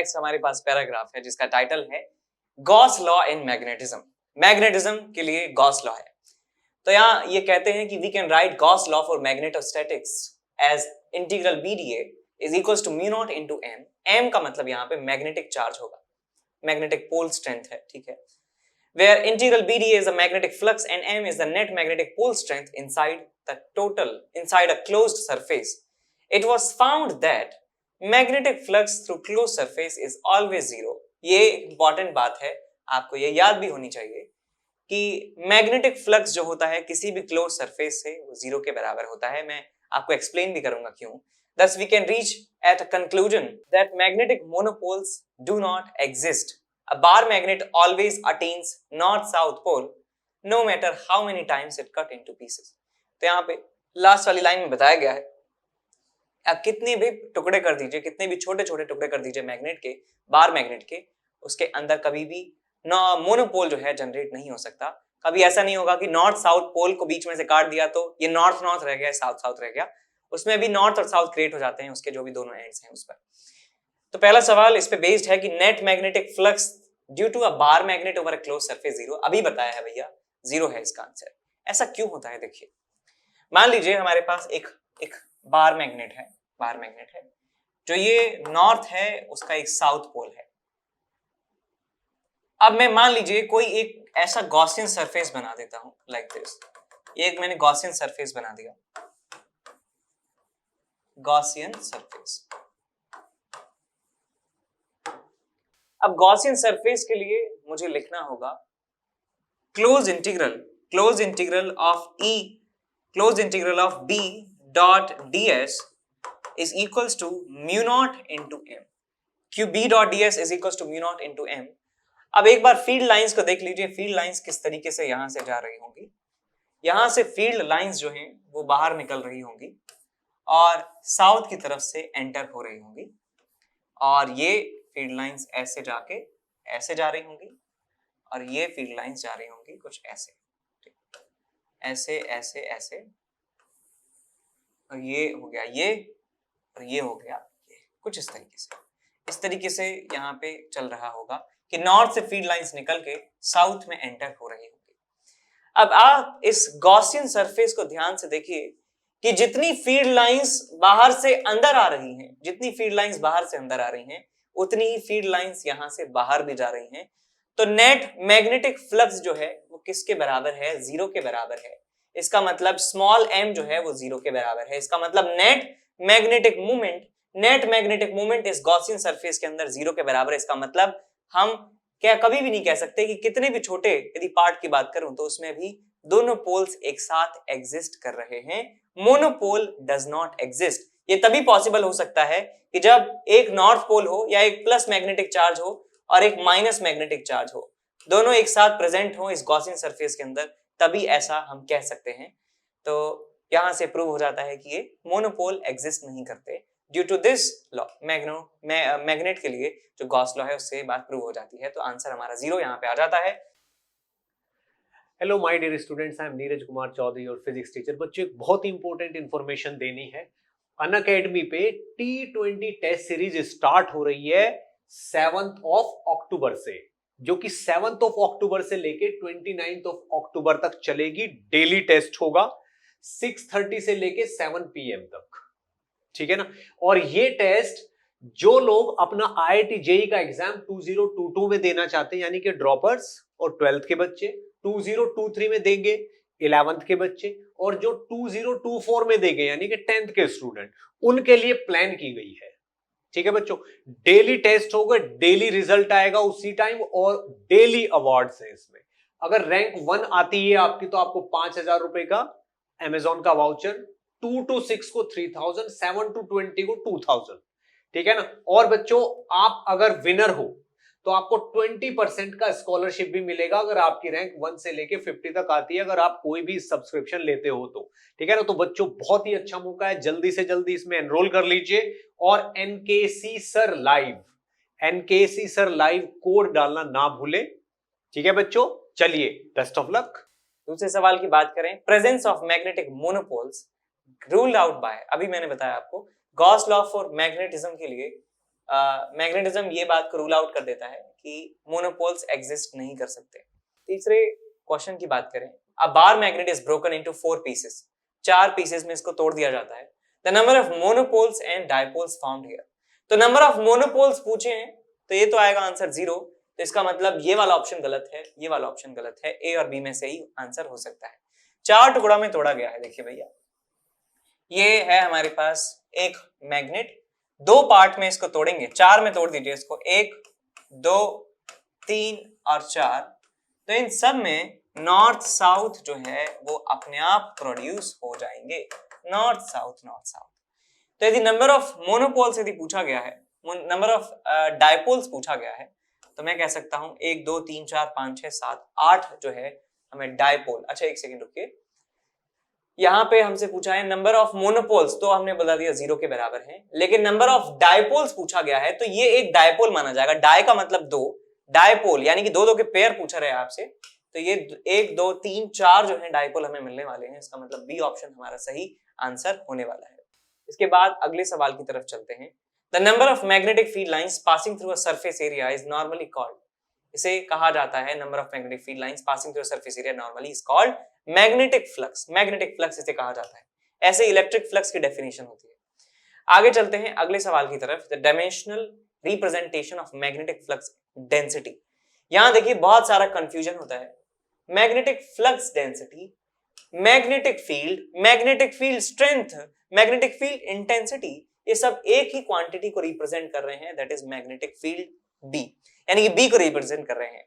Next हमारे पास paragraph है जिसका टाइटल है Gauss law in magnetism. Magnetism के लिए गॉस लॉ है। तो यहाँ ये कहते हैं कि we can write Gauss law for magnetostatics as integral BdA is equals to mu naught into m। m का मतलब यहाँ पे मैग्नेटिक चार्ज होगा, मैग्नेटिक पोल स्ट्रेंथ है, ठीक है। Where integral BdA is a magnetic flux and m is the net magnetic pole strength inside a closed surface. It was found that magnetic flux through closed surface is always zero. ये important बात है, आपको ये याद भी होनी चाहिए कि मैग्नेटिक फ्लक्स जो होता है किसी भी क्लोज सरफेस से वो जीरो के बराबर होता है। मैं आपको एक्सप्लेन भी करूंगा क्यों। Thus we can reach at a conclusion that magnetic monopoles do not exist. A bar magnet always attains north-south pole, no matter how many times it cut into pieces. तो यहाँ पे लास्ट वाली line में बताया गया है, आप कितने भी टुकड़े कर दीजिए, कितने भी छोटे छोटे टुकड़े कर दीजिए मैग्नेट के, बार मैग्नेट के, उसके अंदर कभी भी मोनोपोल जो है जनरेट नहीं हो सकता। कभी ऐसा नहीं होगा कि नॉर्थ साउथ पोल को बीच में से काट दिया तो ये नॉर्थ नॉर्थ रह गया, साउथ साउथ रह गया। उसमें भी नॉर्थ और साउथ क्रिएट हो जाते हैं, उसके जो भी दोनों एंड्स हैं उस पर। तो पहला सवाल इस पे बेस्ड है कि net magnetic flux due to a bar magnet over a close surface zero. अभी बताया है भैया, जीरो है इसका आंसर। ऐसा क्यों होता है देखिए, मान लीजिए हमारे पास एक बार मैग्नेट है, बार मैग्नेट है जो ये नॉर्थ है, उसका एक साउथ पोल है। अब मैं मान लीजिए कोई एक ऐसा गॉसियन सरफेस बना देता हूं लाइक दिस। एक मैंने गॉसियन सरफेस बना दिया, गॉसियन सरफेस। अब गॉसियन सरफेस के लिए मुझे लिखना होगा close integral of B dot ds is equals to mu naught into m। क्यों B dot ds is equals to mu naught into m। अब एक बार फील्ड लाइंस को देख लीजिए, फील्ड लाइंस किस तरीके से यहां से जा रही होंगी। यहां से फील्ड लाइंस जो हैं वो बाहर निकल रही होंगी और साउथ की तरफ से एंटर हो रही होंगी, और ये फील्ड लाइंस ऐसे जाके ऐसे जा रही होंगी, और ये फील्ड लाइंस जा रही होंगी कुछ ऐसे, ऐसे ऐसे ऐसे, और ये हो गया ये, और ये हो गया ये, कुछ इस तरीके से यहाँ पे चल रहा होगा कि नॉर्थ से फील्ड लाइंस निकल के साउथ में एंटर हो रही होंगी। अब आप इस गॉसियन सरफेस को ध्यान से देखिए कि जितनी फील्ड लाइंस बाहर से अंदर आ रही हैं, जितनी फील्ड लाइंस बाहर से अंदर आ रही हैं, उतनी ही फील्ड लाइंस यहां से बाहर भी जा रही हैं। तो नेट मैग्नेटिक फ्लक्स जो है वो किसके बराबर है? जीरो के बराबर है। इसका मतलब स्मॉल m जो है वो जीरो के बराबर है। इसका मतलब नेट मैग्नेटिक मूवमेंट इस गॉसियन सरफेस के अंदर जीरो के बराबर है। इसका मतलब हम क्या कभी भी नहीं कह सकते कि कितने भी छोटे यदि पार्ट की बात करूं तो उसमें भी दोनों पोल्स एक साथ एग्जिस्ट कर रहे हैं। Monopole does not exist. ये तभी पॉसिबल हो सकता है कि जब एक नॉर्थ पोल हो या एक प्लस मैग्नेटिक चार्ज हो और एक माइनस मैग्नेटिक चार्ज हो, दोनों एक साथ प्रेजेंट हो इस गॉसियन सरफेस के अंदर, तभी ऐसा हम कह सकते हैं। तो यहां से प्रूव हो जाता है कि ये मोनोपोल एग्जिस्ट नहीं करते। Due to this law magnet के लिए जो गॉस लॉ है उससे बात प्रूव हो जाती है। तो आंसर हमारा जीरो यहाँ पे आ जाता है। Hello my dear students, I am Neeraj Kumar Chaudhary और फिजिक्स टीचर। बच्चों एक बहुत इंपॉर्टेंट इंफॉर्मेशन देनी है। अनअकैडमी पे T20 टेस्ट सीरीज स्टार्ट हो रही है 7th ऑफ अक्टूबर से, जो कि 7th ऑफ अक्टूबर से लेके 29th ऑफ अक्टूबर तक चलेगी। डेली टेस्ट होगा 6:30 से लेके 7 PM तक, ठीक है ना। और ये टेस्ट जो लोग अपना IIT JEE का एग्जाम 2022 में देना चाहते हैं, यानी कि ड्रॉपर्स और 12th के बच्चे 2023 में देंगे, 11th के बच्चे, और जो 2024 में देंगे यानी कि 10th के स्टूडेंट, उनके लिए प्लान की गई है, ठीक है बच्चों। डेली टेस्ट होगा, डेली रिजल्ट आएगा उसी टाइम, और डेली अवार्ड्स हैं इसमें। अगर रैंक 1 आती है आपकी तो आपको 5,000 रुपए का अमेजॉन का वाउचर, 2 to 6 को 3,000, 7 to 20 को 2,000, ठीक है ना। और बच्चों आप अगर विनर हो तो आपको 20% का स्कॉलरशिप भी मिलेगा अगर आपकी रैंक 1 से लेके 50 तक आती है, अगर आप कोई भी सब्सक्रिप्शन लेते हो तो, ठीक है ना। तो बच्चों बहुत ही अच्छा मौका है, जल्दी से जल्दी इसमें एनरोल कर लीजिए। और एनकेसी सर लाइव कोड डालना ना भूलें, ठीक है बच्चों। चलिए, बेस्ट ऑफ लक। दूसरे सवाल की बात करें, presence of magnetic monopoles ruled out by, अभी मैंने बताया आपको गॉस लॉ फॉर मैग्नेटिज्म के लिए मैग्नेटिज्म ये बात को रूल आउट कर देता है कि मोनोपोल्स एग्जिस्ट नहीं कर सकते। तीसरे क्वेश्चन की बात करें, a bar magnet is broken into 4 pieces, 4 pieces में इसको तोड़ दिया जाता है। The number of monopoles and dipoles found here, तो नंबर ऑफ मोनोपोल्स पूछे हैं तो ये तो आएगा आंसर 0, तो इसका मतलब ये वाला ऑप्शन गलत है, ये वाला ऑप्शन गलत है, ए और बी में से ही आंसर हो सकता है। 4 टुकड़ा में तोड़ा गया है। देखिए भैया, ये है हमारे पास एक मैग्नेट, 2 पार्ट में इसको तोड़ेंगे, 4 में तोड़ दीजिए इसको, 1 2 3 और 4, तो इन सब में नॉर्थ साउथ जो है वो अपने आप प्रोड्यूस हो जाएंगे, नॉर्थ साउथ नॉर्थ साउथ। तो यदि नंबर ऑफ मोनोपोल्स यदि पूछा गया है, नंबर ऑफ डायपोल्स पूछा गया है, तो मैं कह सकता हूं 1 2 3 4 5 6 7 8 जो है हमें डायपोल। अच्छा एक सेकंड रुकिए, यहाँ पे हमसे पूछा है नंबर ऑफ मोनोपोल्स, तो हमने बता दिया 0 के बराबर है, लेकिन नंबर ऑफ डायपोल्स पूछा गया है तो ये एक डायपोल माना जाएगा। डाय का मतलब 2, डायपोल यानी कि 2 के पेयर पूछा रहे आपसे, तो ये 1 2 3 4 जो है डायपोल हमें मिलने वाले हैं। इसका मतलब बी ऑप्शन हमारा सही आंसर होने वाला है। इसके बाद अगले सवाल की तरफ चलते हैं। The number of magnetic field lines passing through a surface area is normally called, इसे कहा जाता है number of magnetic field lines passing through a surface area normally is called magnetic flux. Magnetic flux इसे कहा जाता है, ऐसे electric flux की डेफिनेशन होती है। आगे चलते हैं अगले सवाल की तरफ। The dimensional representation of magnetic flux density, यहां देखिए बहुत सारा कंफ्यूजन होता है। Magnetic flux density, magnetic field strength, magnetic field intensity, ये सब एक ही क्वांटिटी को रिप्रेजेंट कर रहे हैं, that is magnetic field B, यानी कि बी को रिप्रेजेंट कर रहे हैं।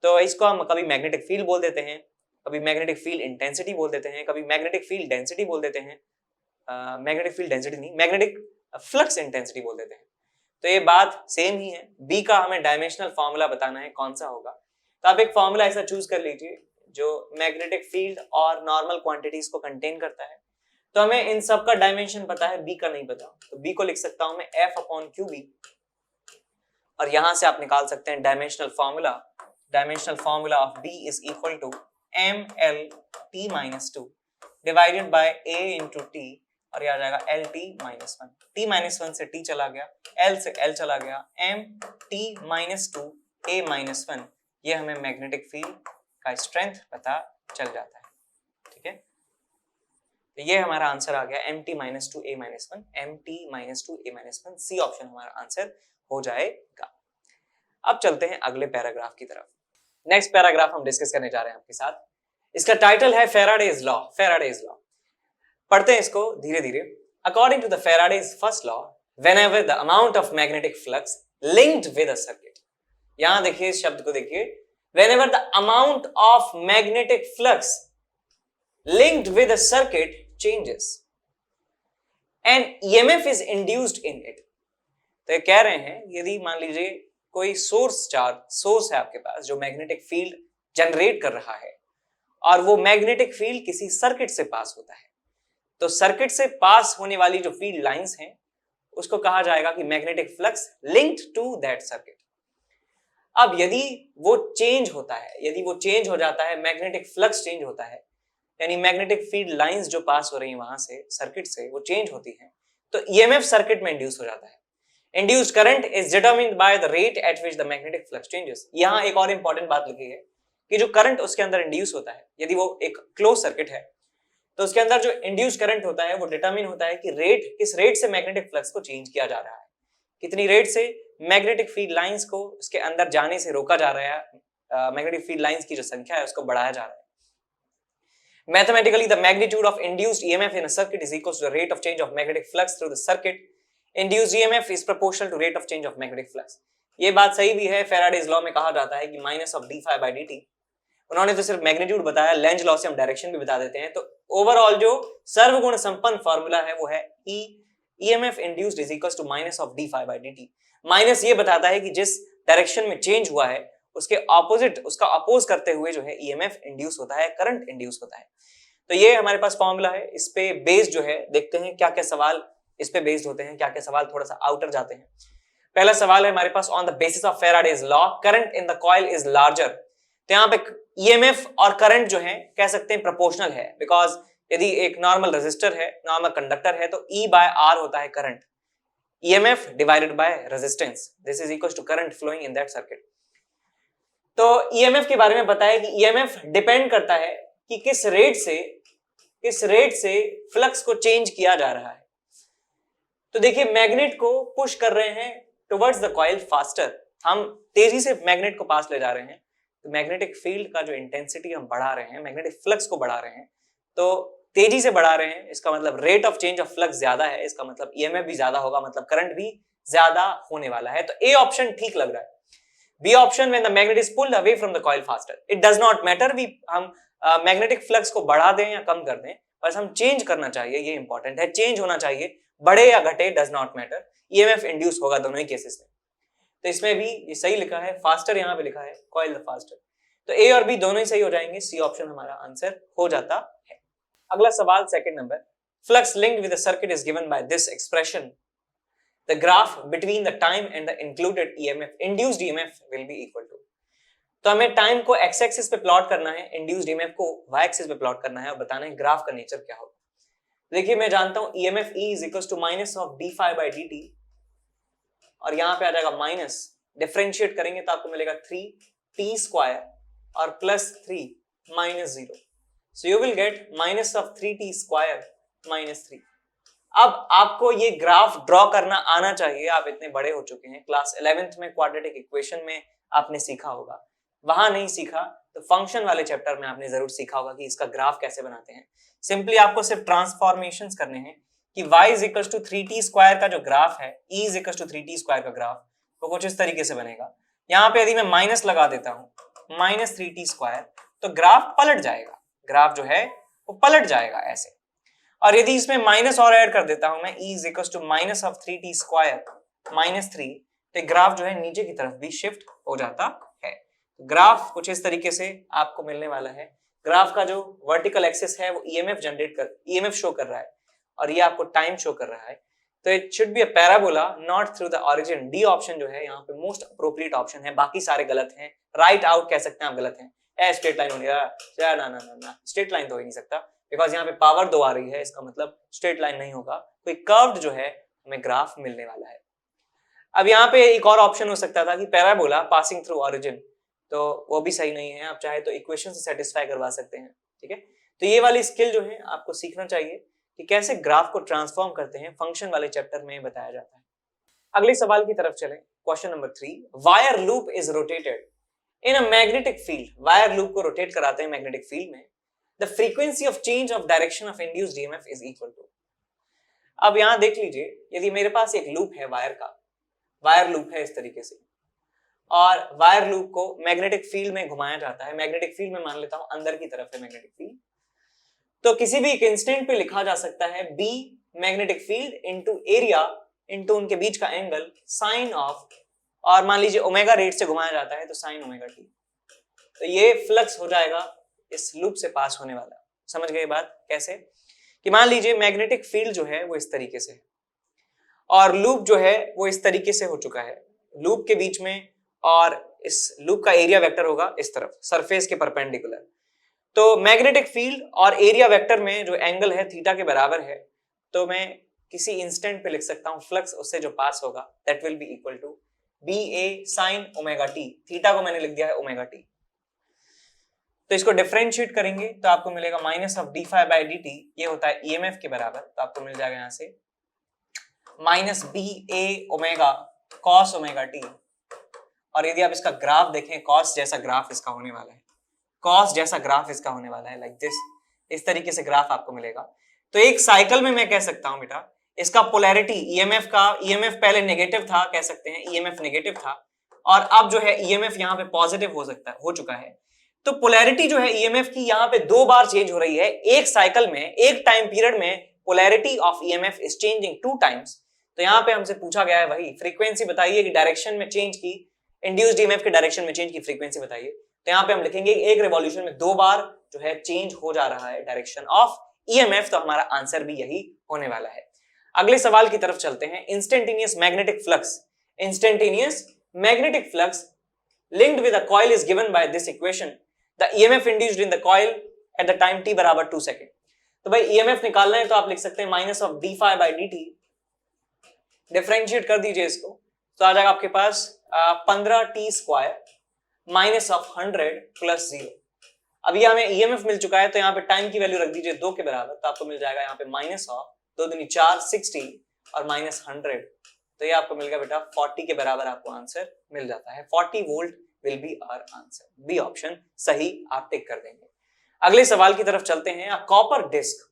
तो इसको हम कभी मैग्नेटिक फील्ड बोल देते हैं, कभी मैग्नेटिक फील्ड इंटेंसिटी बोल देते हैं, कभी मैग्नेटिक फील्ड डेंसिटी बोल देते हैं, मैग्नेटिक फील्ड डेंसिटी नहीं, मैग्नेटिक फ्लक्स इंटेंसिटी बोल देते हैं। तो ये बात सेम ही है। बी का हमें डायमेंशनल फॉर्मूला बताना है, कौन सा होगा, तो आप एक फॉर्मूला ऐसा चूज कर लीजिए जो मैग्नेटिक फील्ड और नॉर्मल क्वांटिटीज को कंटेन करता है। तो हमें इन सब का डायमेंशन पता है, बी का नहीं पता, तो बी को लिख सकता हूं मैं F/QB, और यहां से आप निकाल सकते हैं dimensional formula of B is equal to MLT-2 divided by A into T, और यह आ जाएगा LT-1, T-1 से T चला गया, L से L चला गया, MT-2 A-1, ये हमें मैग्नेटिक फील्ड का स्ट्रेंथ पता चल जाता है। ठीक है, तो ये हमारा आंसर आ गया MT-2 A-1, MT-2 A-1, C option हमारा आंसर हो जाएगा। अब चलते हैं अगले पैराग्राफ की तरफ। नेक्स्ट पैराग्राफ हम डिस्कस करने जा रहे हैं आपके साथ, इसका टाइटल है फेराडेज लॉ। पढ़ते हैं इसको धीरे धीरे। According to the Faraday's first law, whenever the amount of magnetic flux linked with a circuit, यहां देखिए इस शब्द को देखिए, whenever the amount of magnetic flux linked with a circuit changes and EMF is induced in it। तो ये कह रहे हैं यदि मान लीजिए कोई सोर्स है आपके पास जो मैग्नेटिक फील्ड जनरेट कर रहा है और वो मैग्नेटिक फील्ड किसी सर्किट से पास होता है, तो सर्किट से पास होने वाली जो फील्ड लाइंस हैं उसको कहा जाएगा कि magnetic flux linked to that circuit. अब यदि वो चेंज होता है, यदि वो चेंज हो जाता है, मैग्नेटिक फ्लक्स चेंज होता है, यानी मैग्नेटिक फील्ड लाइंस जो पास हो रही हैं वहां से सर्किट से वो चेंज होती हैं, तो ईएमएफ सर्किट में इंड्यूस हो जाता है। Induced current is determined by the rate at which the magnetic flux changes. यहां एक और इंपॉर्टेंट बात लिखी है कि जो करंट उसके अंदर इंड्यूस होता है, यदि वो एक क्लोज सर्किट है तो उसके अंदर जो इंड्यूस करंट होता है वो डिटरमिन होता है कि किस रेट से मैग्नेटिक फ्लक्स को चेंज किया जा रहा है, कितनी रेट से मैग्नेटिक फील्ड लाइंस को उसके अंदर जाने से रोका जा रहा है, मैग्नेटिक फील्ड लाइंस की जो संख्या है उसको बढ़ाया जा रहा है। Mathematically, the magnitude of induced EMF in a circuit is equal to the rate of change of magnetic flux through the circuit. Induced EMF is proportional to rate of change of magnetic flux. ये बात सही भी है, Faraday's law में कहा जाता है कि माइनस ऑफ d∅dt। उन्होंने तो सिर्फ मैग्नीट्यूड बताया, लेंज लॉ से हम डायरेक्शन भी बता देते हैं। तो ओवरऑल जो सर्वगुण संपन्न फॉर्मूला है वो है EMF induced is equal to minus of d∅dt। Minus ये बताता है कि जिस डायरेक्शन में चेंज हुआ है उसके ऑपोजिट, उसका अपोज करते हुए जो है EMF इंड्यूस होता है, करंट इंड्यूस होता है। तो ये हमारे पास फॉर्मूला है, इस पे बेस्ड जो है देखते हैं क्या क्या सवाल इस पे बेस्ड होते हैं, क्या क्या सवाल थोड़ा सा आउटर जाते हैं। पहला सवाल है हमारे पास, on the basis of Faraday's law current in the coil is larger. तो यहाँ पे EMF और करंट जो है कह सकते हैं प्रोपोर्शनल है, बिकॉज यदि एक नॉर्मल रेजिस्टर है, नॉर्मल कंडक्टर है, तो E/R होता है current, EMF divided by resistance. This is equals to current flowing in that circuit. तो EMF के बारे में पता है कि EMF डिपेंड करता है कि किस रेट से फ्लक्स को चेंज किया जा रहा है। तो देखिए मैग्नेट को पुश कर रहे हैं टुवर्ड्स द कॉइल फास्टर, हम तेजी से मैग्नेट को पास ले जा रहे हैं, तो मैग्नेटिक फील्ड का जो इंटेंसिटी हम बढ़ा रहे हैं, मैग्नेटिक फ्लक्स को बढ़ा रहे हैं, तो तेजी से बढ़ा रहे हैं, इसका मतलब rate of change of flux ज्यादा है, इसका मतलब EMF भी ज्यादा होगा, मतलब करंट भी ज्यादा होने वाला है। तो ए ऑप्शन ठीक लग रहा है। B option when the magnet is pulled away from the coil faster, it does not matter हम मैग्नेटिक फ्लक्स को बढ़ा दें या कम कर दें, बस हम चेंज करना चाहिए, ये इंपॉर्टेंट है, चेंज होना चाहिए, बढ़े या घटे does not matter, EMF induce होगा दोनों ही केसेस में। तो इसमें भी ये सही लिखा है, फास्टर यहाँ पे लिखा है, कॉइल द फास्टर, तो ए और बी दोनों ही सही हो जाएंगे, सी ऑप्शन हमारा आंसर हो जाता है। अगला सवाल second number, flux linked with the circuit is given by this expression, the graph between the time and the included EMF induced EMF will be equal to. तो हमें टाइम को x axis पे plot करना है, induced EMF को y axis पे plot करना है और बताना है ग्राफ का नेचर क्या होगा। देखिए मैं जानता हूं EMF E is equal to minus of d phi by d t, और यहां पे आ जाएगा माइनस, डिफरेंशिएट करेंगे तो आपको मिलेगा 3t स्क्वायर और plus 3 minus 0, so you will get minus of 3t square minus 3। अब आपको ये ग्राफ ड्रॉ करना आना चाहिए, आप इतने बड़े हो चुके हैं, क्लास 11th में क्वाड्रेटिक इक्वेशन में आपने सीखा होगा, वहां नहीं सीखा तो फंक्शन वाले चैप्टर में आपने जरूर सीखा होगा कि इसका ग्राफ कैसे बनाते हैं। सिंपली आपको सिर्फ ट्रांसफॉर्मेशंस करने हैं कि y is equal to 3t square का जो ग्राफ है, e is equal to 3t square का ग्राफ तो कुछ इस तरीके से बनेगा। यहाँ पे यदि मैं माइनस लगा देता हूं, माइनस 3t स्क्वायर, तो ग्राफ पलट जाएगा, ग्राफ जो है वो पलट जाएगा ऐसे। और यदि इसमें माइनस और ऐड कर देता हूं मैं, e is equal to minus of 3t square minus 3, तो ग्राफ जो है नीचे की तरफ भी शिफ्ट हो जाता है। ग्राफ कुछ इस तरीके से आपको मिलने वाला है। ग्राफ का जो वर्टिकल एक्सिस है वो EMF शो कर रहा है और ये आपको टाइम शो कर रहा है, तो it should be a parabola not through the origin. D option जो है यहाँ पे मोस्ट अप्रोप्रिएट ऑप्शन है, बाकी सारे गलत हैं, राइट आउट कह सकते हैं आप, गलत हैं। स्ट्रेट लाइन होने ना, स्ट्रेट लाइन तो हो ही नहीं सकता बिकॉज यहाँ पे पावर 2 आ रही है, इसका मतलब स्ट्रेट लाइन नहीं होगा, कोई कर्व्ड जो है हमें ग्राफ मिलने वाला है। अब यहाँ पे एक और ऑप्शन हो सकता था कि पैराबोला पासिंग थ्रू ओरिजिन, तो वो भी सही नहीं है, आप चाहे तो इक्वेशन से सेटिस्फाई करवा सकते हैं, ठीक है। तो ये वाली स्किल जो है आपको सीखना चाहिए कि कैसे ग्राफ को ट्रांसफॉर्म करते हैं, फंक्शन वाले चैप्टर में बताया जाता है। अगले सवाल की तरफ चलें, question number 3, wire loop is rotated in a magnetic field, wire loop को रोटेट कराते हैं मैग्नेटिक फील्ड में, the frequency of change of direction of induced EMF is equal to. अब यहां देख लीजिए, यदि मेरे पास एक लूप है वायर का, वायर लूप है इस तरीके से, और वायर लूप को मैग्नेटिक फील्ड में घुमाया जाता है, मैग्नेटिक फील्ड में मान लेता हूं अंदर की तरफ है मैग्नेटिक फील्ड, तो किसी भी एक इंस्टेंट पे लिखा जा सकता है B magnetic field into area into उनके बीच का एंगल साइन ऑफ, और मान लीजिए ओमेगा रेट से घुमाया जाता है तो साइन ओमेगा टी, तो ये फ्लक्स हो जाएगा इस लूप से पास होने वाला। समझ गए बात कैसे, कि मान लीजिए मैग्नेटिक फील्ड जो है वो इस तरीके से है और लूप जो है वो इस तरीके से हो चुका है, लूप के बीच में, और इस लूप का एरिया वेक्टर होगा इस तरफ सरफेस के परपेंडिकुलर, तो मैग्नेटिक फील्ड और एरिया वेक्टर में जो एंगल है थीटा के बराबर है, तो मैं किसी इंस्टेंट पे लिख सकता हूं फ्लक्स उससे जो पास होगा that will be equal to BA sin omega t, theta को मैंने लिख दिया है ओमेगा टी, तो इसको डिफरेंशिएट करेंगे तो आपको मिलेगा minus of d phi by d t, ये होता है EMF के बराबर, तो आपको मिल जाएगा यहां से minus BA omega cos omega T, और यदि आप इसका ग्राफ देखें cos जैसा ग्राफ इसका होने वाला है, cos जैसा ग्राफ इसका होने वाला है, लाइक दिस, इस तरीके से ग्राफ आपको मिलेगा। तो एक साइकिल में मैं कह सकता हूं बेटा इसका पोलैरिटी EMF का, EMF पहले नेगेटिव था, कह सकते हैं EMF नेगेटिव था, और अब जो है EMF यहाँ पे पॉजिटिव हो चुका है, तो पोलैरिटी जो है EMF की यहाँ पे 2 बार चेंज हो रही है एक साइकिल में, एक टाइम पीरियड में polarity of EMF is changing 2 times. तो यहाँ पे हमसे पूछा गया है वही फ्रीक्वेंसी बताइए कि डायरेक्शन में चेंज की, इंड्यूस्ड EMF के डायरेक्शन में चेंज की फ्रीक्वेंसी बताइए, तो यहाँ पे हम लिखेंगे एक रिवॉल्यूशन में 2 बार जो है चेंज हो जा रहा है डायरेक्शन ऑफ EMF, तो हमारा आंसर भी यही होने वाला है। अगले सवाल की तरफ चलते हैं, instantaneous magnetic flux, instantaneous magnetic flux linked with a coil is given by this equation, the EMF induced in the coil at the time t बराबर 2 सेकेंड। तो भाई EMF निकालना है तो आप लिख सकते हैं minus of d phi by d t differentiate कर दीजिए इसको, तो आ जाएगा आपके पास 15t² माइनस ऑफ 100 प्लस 0। अभी हमें ईएमएफ मिल चुका है, तो यहाँ पे टाइम की वैल्यू रख दीजिए 2 के बराबर, तो आपको मिल जाएगा यहाँ पे माइनस ऑफ 2 दूनी 4 60 और माइनस 100, तो ये आपको मिल गया बेटा 40 के बराबर आपको आंसर मिल जाता है। 40 volt will be our answer. B option सही आप टिक कर देंगे। अगले सवाल की तरफ चलते हैं। A copper disc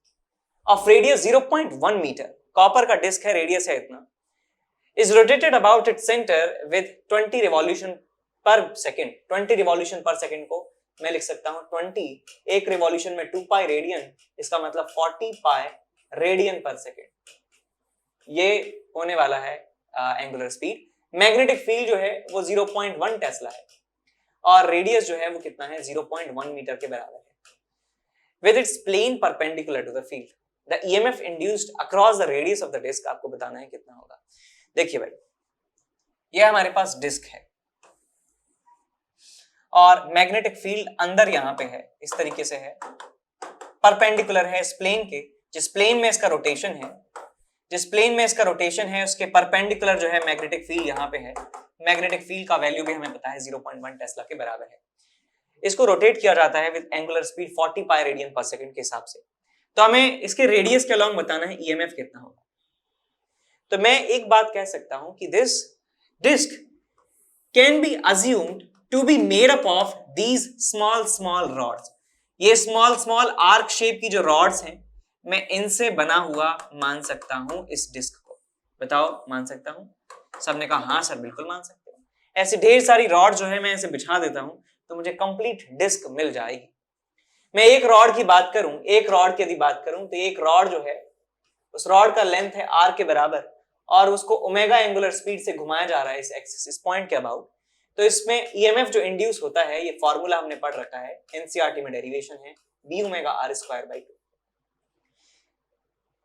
of radius 0.1 metre, copper का डिस्क है, रेडियस है इतना, is rotated about its center with 20 revolution per second। 20 revolution per second को मैं लिख सकता हूं 20, एक रिवॉल्यूशन में 2 पाई रेडियन, इसका मतलब 40 पाई रेडियन पर सेकेंड, ये होने वाला है एंगुलर स्पीड। मैग्नेटिक फील्ड जो है वो 0.1 टेस्ला है और रेडियस जो है वो कितना है 0.1 मीटर के बराबर है। With its plane perpendicular to the field, the EMF induced across the radius of the disc आपको बताना है कितना होगा। देखिए भाई, ये हमारे पास डिस्क है और मैग्नेटिक फील्ड अंदर यहां पे है, इस तरीके से है, परपेंडिकुलर है इस प्लेन के, जिस प्लेन में इसका रोटेशन है, जिस प्लेन में इसका रोटेशन है उसके परपेंडिकुलर जो है मैग्नेटिक फील्ड यहां पे है। मैग्नेटिक फील्ड का वैल्यू भी हमें पता है 0.1 टेस्ला के बराबर है। इसको रोटेट किया जाता है with angular speed 40 pi radian पर सेकंड के हिसाब से। तो हमें इसके रेडियस के अलोंग बताना है ईएमएफ कितना होगा। तो मैं एक बात कह सकता हूं कि this disc can be assumed to be made up of these small small rods. ये स्मॉल स्मॉल आर्क शेप की जो रॉड्स हैं, मैं इनसे बना हुआ मान सकता हूं इस डिस्क को। बताओ, मान सकता हूं? सबने कहा हाँ सर बिल्कुल मान सकते हो। ऐसी ढेर सारी रॉड जो है मैं इसे बिछा देता हूं तो मुझे कंप्लीट डिस्क मिल जाएगी। मैं एक रॉड की बात करूं, एक रॉड की यदि बात करूं तो एक रॉड जो है उस रॉड का लेंथ है आर के बराबर और उसको ओमेगा एंगुलर स्पीड से घुमाया जा रहा है इस एक्सिस, इस पॉइंट के अबाउट। तो इसमें ईएमएफ जो इंड्यूस होता है, ये फॉर्मूला हमने पढ़ रखा है, एनसीईआरटी में डेरिवेशन है, B omega r square by 2।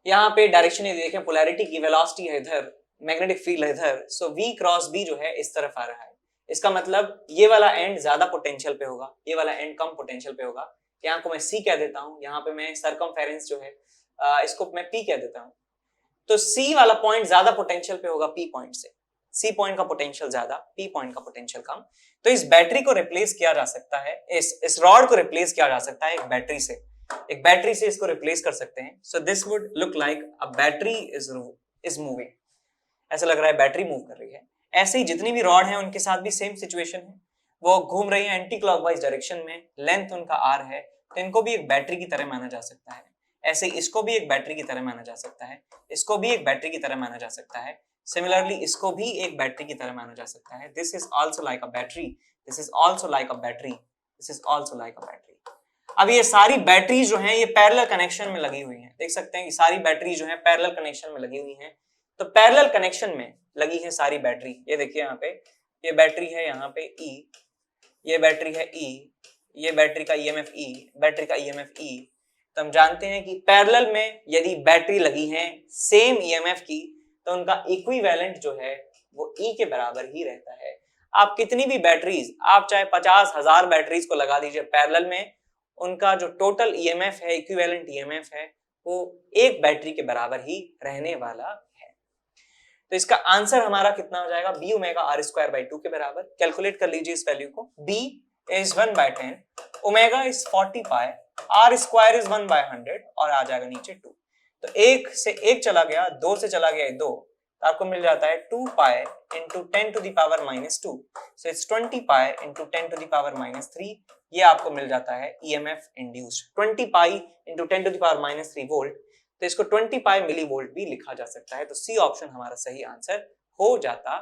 यहाँ पे डायरेक्शन यदि देखें, पोलैरिटी की वेलोसिटी है इधर, मैग्नेटिक फील्ड है इधर, सो वी क्रॉस बी जो है इस तरफ आ रहा है। इसका मतलब ये वाला एंड ज्यादा पोटेंशियल पे होगा, ये वाला एंड कम पोटेंशियल पे होगा। यहाँ को मैं सी कह देता हूँ, यहाँ पे मैं सरकमफेरेंस जो है इसको मैं पी कह देता हूँ। तो सी वाला पॉइंट ज्यादा पोटेंशियल पे होगा पी पॉइंट से, सी पॉइंट का पोटेंशियल ज्यादा, पी पॉइंट का पोटेंशियल कम। तो इस बैटरी को रिप्लेस किया जा सकता है, इस रॉड को रिप्लेस किया जा सकता है एक बैटरी से, एक बैटरी से इसको रिप्लेस कर सकते हैं। So this would look like a battery is moving. ऐसा लग रहा है बैटरी मूव कर रही है। ऐसे ही जितनी भी रॉड है उनके साथ भी सेम सिचुएशन है, वो घूम रही है एंटी क्लॉकवाइज डायरेक्शन में, लेंथ उनका आर है, तो इनको भी एक बैटरी की तरह माना जा सकता है। ऐसे इसको भी एक बैटरी की तरह माना जा सकता है, इसको भी एक बैटरी की तरह माना जा सकता है, सिमिलरली इसको भी एक बैटरी की तरह माना जा सकता है। This is also like a battery, this is also like a battery, this is also like a battery. अब ये सारी बैटरी जो हैं ये पैरेलल कनेक्शन में लगी हुई हैं, देख सकते हैं कि सारी बैटरी जो है पैरेलल कनेक्शन में लगी हुई हैं। तो पैरेलल कनेक्शन में लगी है सारी बैटरी। ये देखिए यहाँ पे ये बैटरी है, यहाँ पे E, ये बैटरी है E, ये बैटरी का ईएमएफ E, बैटरी का ईएमएफ E। तो हम जानते हैं कि पैरेलल में यदि बैटरी लगी है सेम ईएमएफ की तो उनका इक्विवेलेंट जो है वो E के बराबर ही रहता है। आप कितनी भी बैटरीज, आप चाहे 50,000 बैटरीज को लगा दीजिए पैरेलल में, उनका जो टोटल ईएमएफ है, इक्विवेलेंट ईएमएफ है, वो एक बैटरी के बराबर ही रहने वाला है। तो इसका आंसर हमारा कितना हो जाएगा, B omega r square by 2 के बराबर। कैलकुलेट कर लीजिए इस वैल्यू को। B is 1/10, omega is 40 pi, r square is 1/100 और आ जाएगा नीचे 2। तो 1 से 1 चला गया, 2 से चला गया 2, तो आपको मिल जाता है 2 pi into 10 to the power -2, so it's 20 pi into 10 to the power -3। ये आपको मिल जाता है EMF induced. 20 pi into 10 to the power -3 volt, तो इसको 20 पाई मिली वोल्ट भी लिखा जा सकता है। तो सी ऑप्शन हमारा सही आंसर हो जाता